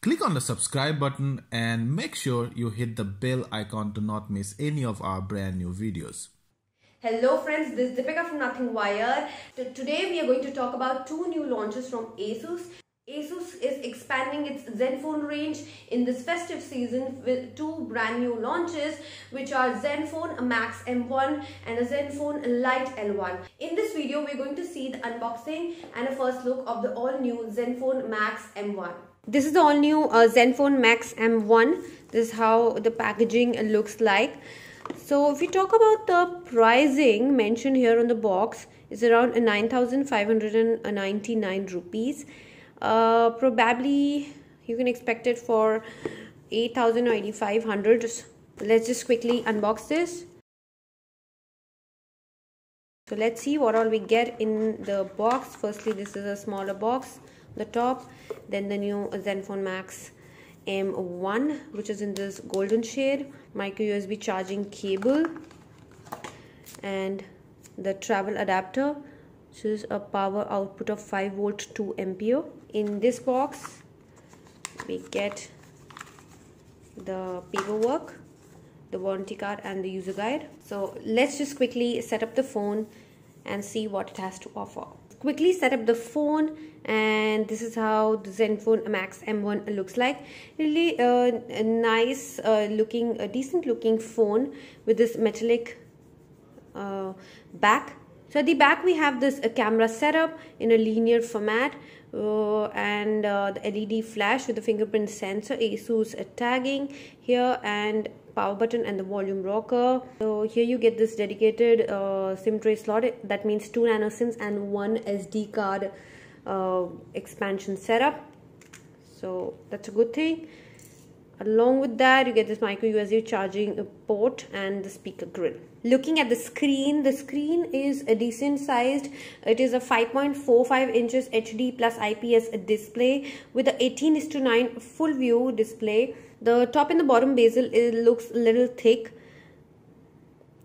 Click on the subscribe button and make sure you hit the bell icon to not miss any of our brand new videos. Hello friends, this is Deepika from Nothing Wire. Today we are going to talk about two new launches from Asus. Asus is expanding its ZenFone range in this festive season with two brand new launches, which are ZenFone Max M1 and a ZenFone Lite L1. In this video, we're going to see the unboxing and a first look of the all-new ZenFone Max M1. This is the all-new ZenFone Max M1. This is how the packaging looks like. So if we talk about the pricing mentioned here on the box, is around 9,599 rupees. Probably you can expect it for 8,000 or 8,500. Let's just quickly unbox this. So let's see what all we get in the box. Firstly, this is a smaller box, the top, then the new ZenFone Max M1, which is in this golden shade, micro USB charging cable, and the travel adapter, which is a power output of 5 volt 2 ampere. In this box we get the paperwork, the warranty card and the user guide. So let's just quickly set up the phone and see what it has to offer. Quickly set up the phone, and this is how the ZenFone Max M1 looks like. Really a nice looking, a decent looking phone with this metallic back. So at the back we have this camera setup in a linear format, and the LED flash with the fingerprint sensor, Asus tagging here, and power button and the volume rocker. So here you get this dedicated SIM tray slot. That means 2 nano SIMs and 1 SD card expansion setup. So that's a good thing. Along with that, you get this micro USB charging port and the speaker grill. Looking at the screen is a decent sized. It is a 5.45 inches HD plus IPS display with a 18:9 full view display. The top and the bottom bezel looks a little thick,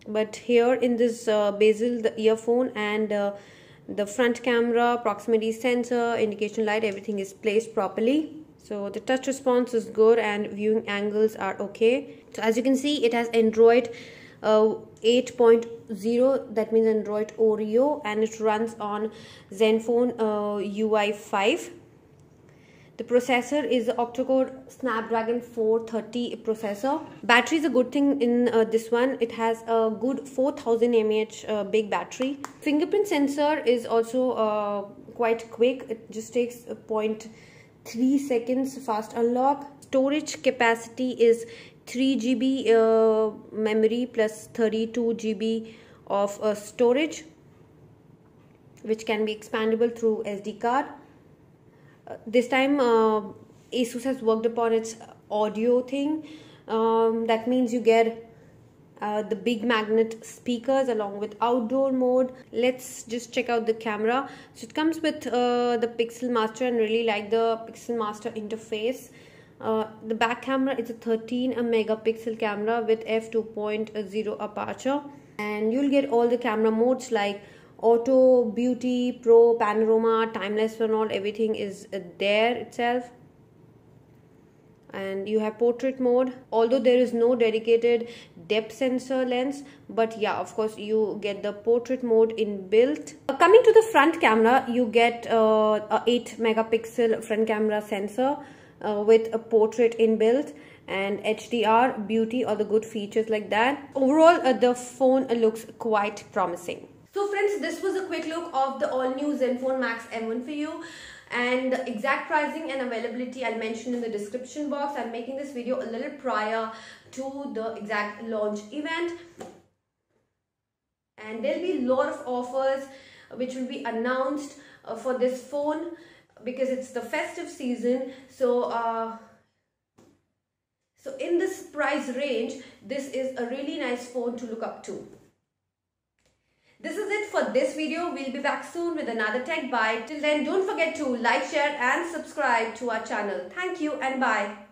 but here in this bezel, the earphone and the front camera, proximity sensor, indication light, everything is placed properly. So the touch response is good and viewing angles are okay. So as you can see, it has Android 8.0, that means Android Oreo, and it runs on ZenFone UI 5. The processor is the octa-core Snapdragon 430 processor. Battery is a good thing in this one. It has a good 4000 mAh big battery. Fingerprint sensor is also quite quick. It just takes 0.3 seconds fast unlock. Storage capacity is 3 GB memory plus 32 GB of storage, which can be expandable through SD card. This time Asus has worked upon its audio thing. That means you get the big magnet speakers along with outdoor mode. Let's just check out the camera. So it comes with the Pixel Master, and really like the Pixel Master interface. The back camera is a 13 megapixel camera with f2.0 aperture, and you'll get all the camera modes like auto, beauty, pro, panorama, timeless and all. Everything is there itself. And you have portrait mode, although there is no dedicated depth sensor lens, but yeah, of course you get the portrait mode inbuilt. Coming to the front camera, you get a 8 megapixel front camera sensor with a portrait inbuilt and HDR, beauty, all the good features like that. Overall the phone looks quite promising. So friends, this was a quick look of the all-new ZenFone Max M1 for you, and the exact pricing and availability I'll mention in the description box. I'm making this video a little prior to the exact launch event, and there'll be a lot of offers which will be announced for this phone because it's the festive season. So in this price range, this is a really nice phone to look up to. This is it for this video. We'll be back soon with another tech bite. Till then, don't forget to like, share and subscribe to our channel. Thank you and bye.